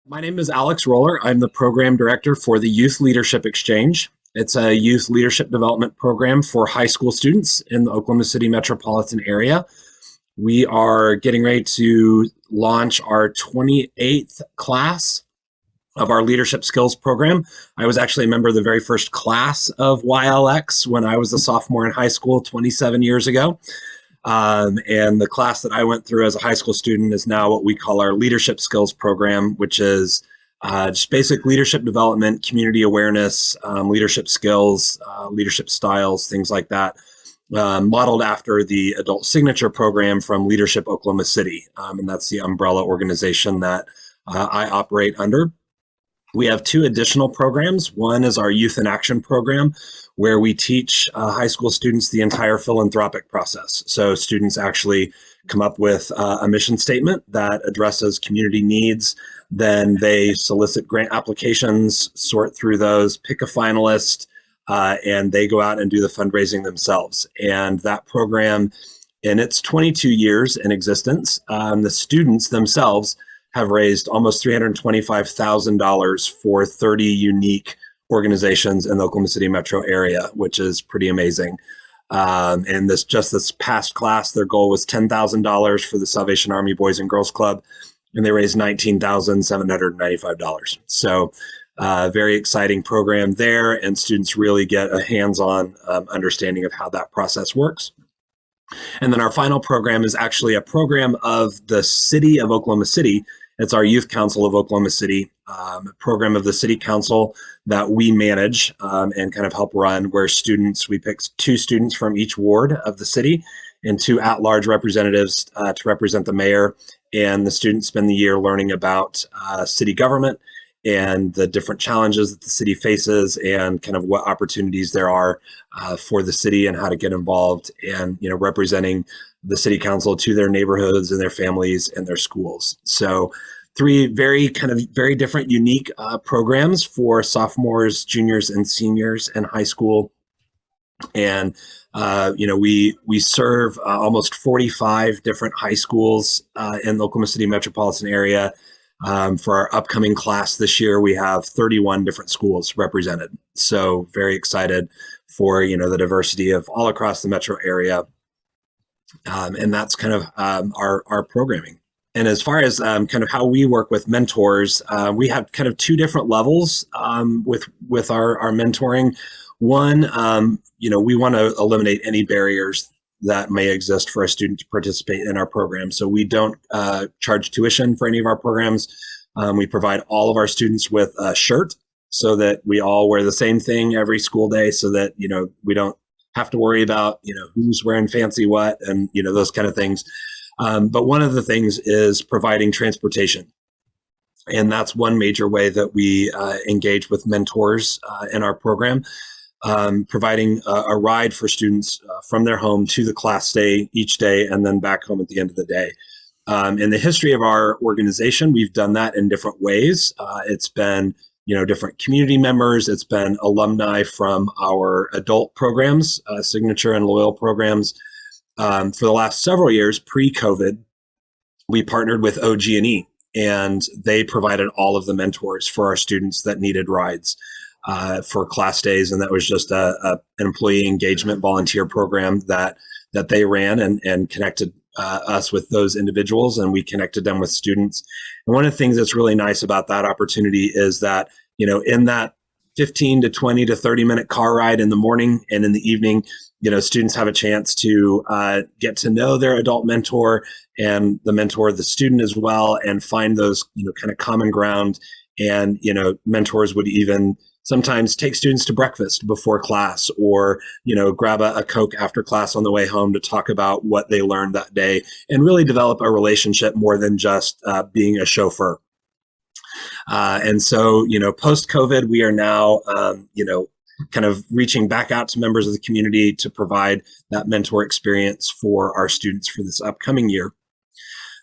My name is Alex Roller. I'm the program director for the Youth Leadership Exchange. It's a youth leadership development program for high school students in the Oklahoma City metropolitan area. We are getting ready to launch our 28th class of our leadership skills program. I was actually a member of the very first class of YLX when I was a sophomore in high school 27 years ago. And the class that I went through as a high school student is now what we call our leadership skills program, which is just basic leadership development, community awareness, leadership skills, leadership styles, things like that, modeled after the adult signature program from Leadership Oklahoma City. And that's the umbrella organization that I operate under. We have two additional programs. One is our Youth in Action program, where we teach high school students the entire philanthropic process. So students actually come up with a mission statement that addresses community needs. Then they solicit grant applications, sort through those, pick a finalist, and they go out and do the fundraising themselves. And that program, in its 22 years in existence, the students themselves have raised almost $325,000 for 30 unique organizations in the Oklahoma City metro area, which is pretty amazing. And this past class, their goal was $10,000 for the Salvation Army Boys and Girls Club, and they raised $19,795. So very exciting program there, and students really get a hands-on understanding of how that process works. And then our final program is actually a program of the city of Oklahoma City. It's our Youth Council of Oklahoma City, a program of the city council that we manage and kind of help run, where we pick 2 students from each ward of the city and 2 at-large representatives to represent the mayor. And the students spend the year learning about city government and the different challenges that the city faces and kind of what opportunities there are for the city and how to get involved and, representing the city council to their neighborhoods and their families and their schools. So 3 very different, unique programs for sophomores, juniors, and seniors in high school. And, we serve almost 45 different high schools in the Oklahoma City metropolitan area. For our upcoming class this year, we have 31 different schools represented. So very excited for, the diversity of all across the metro area. And that's kind of our programming. And as far as kind of how we work with mentors, we have kind of 2 different levels with our mentoring. One, we want to eliminate any barriers that may exist for a student to participate in our program. So we don't charge tuition for any of our programs. We provide all of our students with a shirt so that we all wear the same thing every school day, so that, we don't have to worry about, who's wearing fancy what and, those kind of things. But one of the things is providing transportation. And that's one major way that we engage with mentors in our program. Providing a ride for students from their home to the class day each day and then back home at the end of the day. In the history of our organization, we've done that in different ways. It's been, different community members. It's been alumni from our adult programs, signature and loyal programs. For the last several years, pre-COVID, we partnered with OG&E, and they provided all of the mentors for our students that needed rides for class days. And that was just an employee engagement volunteer program that they ran and connected us with those individuals, and we connected them with students. And one of the things that's really nice about that opportunity is that, in that 15 to 20 to 30 minute car ride in the morning and in the evening, students have a chance to get to know their adult mentor and the mentor of the student as well, and find those, kind of common ground. And, mentors would even sometimes take students to breakfast before class, or, grab a Coke after class on the way home to talk about what they learned that day and really develop a relationship more than just being a chauffeur. And so, post-COVID, we are now, kind of reaching back out to members of the community to provide that mentor experience for our students for this upcoming year.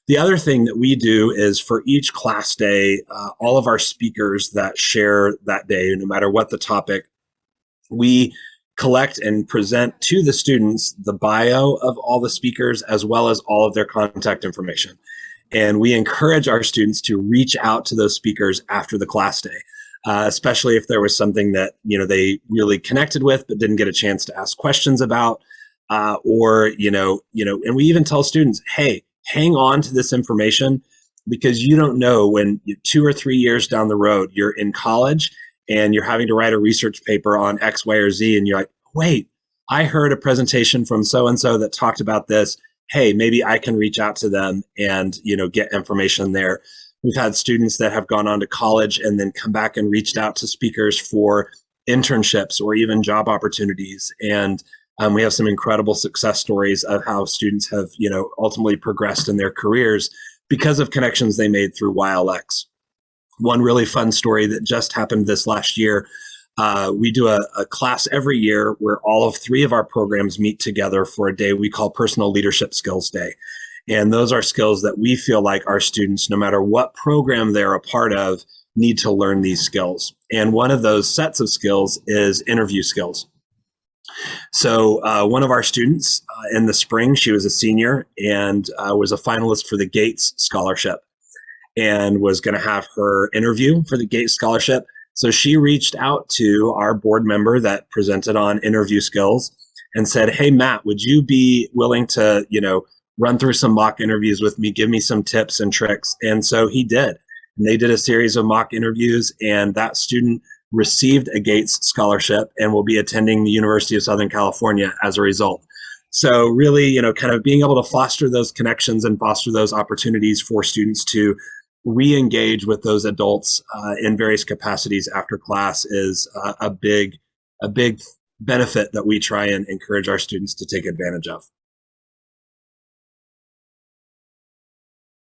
The other thing that we do is, for each class day, all of our speakers that share that day, no matter what the topic, we collect and present to the students the bio of all the speakers, as well as all of their contact information. And we encourage our students to reach out to those speakers after the class day, especially if there was something that they really connected with but didn't get a chance to ask questions about, or and we even tell students, hey, hang on to this information, because you don't know when 2 or 3 years down the road you're in college and you're having to write a research paper on X, Y, or Z, and you're like, wait, I heard a presentation from so and so that talked about this. Hey, maybe I can reach out to them and get information there. We've had students that have gone on to college and then come back and reached out to speakers for internships or even job opportunities. And we have some incredible success stories of how students have ultimately progressed in their careers because of connections they made through YLX. One really fun story that just happened this last year. We do a class every year where all of 3 of our programs meet together for a day we call Personal Leadership Skills Day. And those are skills that we feel like our students, no matter what program they're a part of, need to learn these skills. And one of those sets of skills is interview skills. So one of our students in the spring, she was a senior and was a finalist for the Gates Scholarship and was going to have her interview for the Gates Scholarship. So she reached out to our board member that presented on interview skills and said, hey, Matt, would you be willing to, run through some mock interviews with me, give me some tips and tricks? And so he did. And they did a series of mock interviews, and that student received a Gates Scholarship and will be attending the University of Southern California as a result. So really, kind of being able to foster those connections and foster those opportunities for students to re-engage with those adults in various capacities after class is a big benefit that we try and encourage our students to take advantage of.